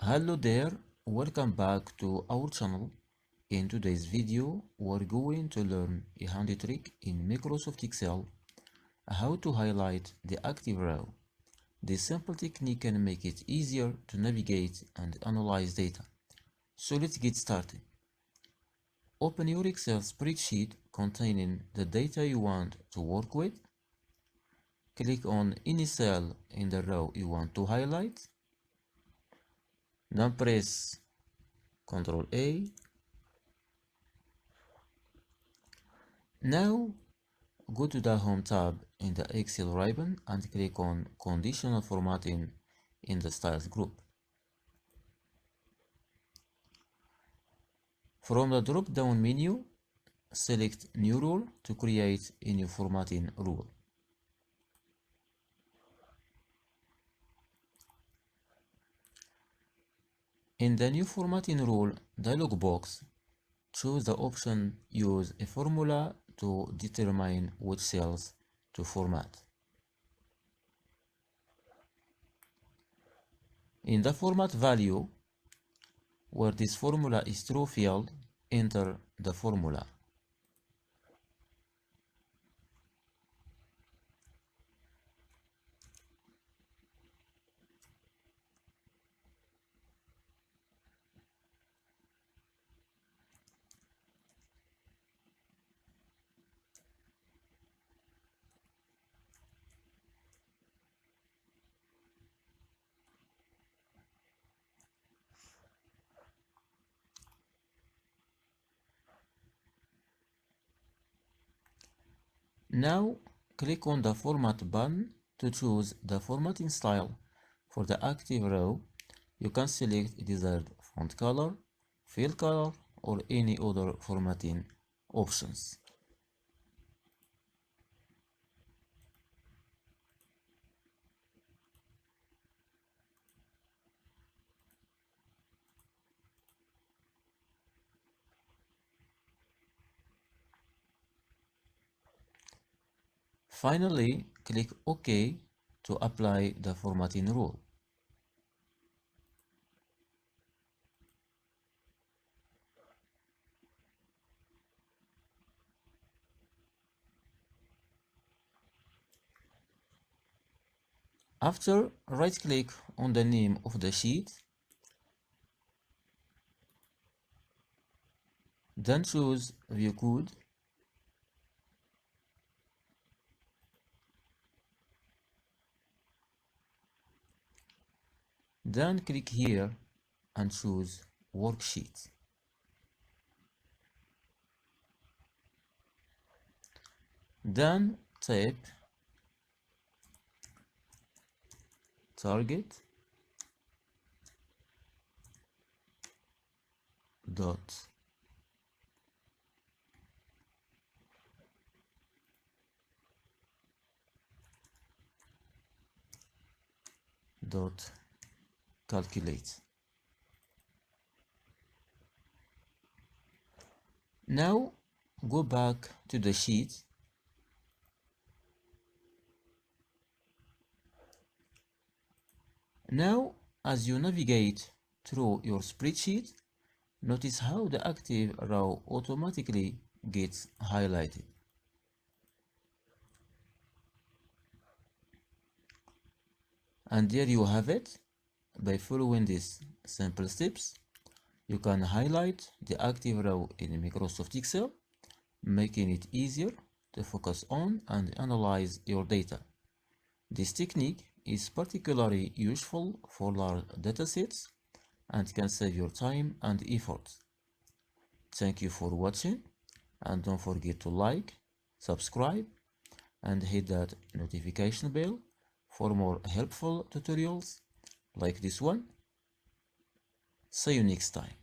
Hello there, welcome back to our channel. In today's video, we're going to learn a handy trick in Microsoft Excel, how to highlight the active row. This simple technique can make it easier to navigate and analyze data. So let's get started. Open your Excel spreadsheet containing the data you want to work with. Click on any cell in the row you want to highlight. Then press Ctrl A. Now go to the Home tab in the Excel ribbon and click on Conditional Formatting in the Styles group. From the drop-down menu, select New Rule to create a new formatting rule. In the new formatting rule dialog box, choose the option Use a formula to determine which cells to format. In the format value, where this formula is true field, enter the formula. Now click on the Format button to choose the formatting style. For the active row, you can select desired font color, field color, or any other formatting options. Finally, click OK to apply the formatting rule. After, right-click on the name of the sheet, then choose View Code. Then click here and choose Worksheet. Then type target dot calculate. Now go back to the sheet . Now, as you navigate through your spreadsheet, notice how the active row automatically gets highlighted. And there you have it. By following these simple steps, you can highlight the active row in Microsoft Excel, making it easier to focus on and analyze your data. This technique is particularly useful for large datasets and can save your time and effort. Thank you for watching, and don't forget to like, subscribe, and hit that notification bell for more helpful tutorials like this one. See you next time.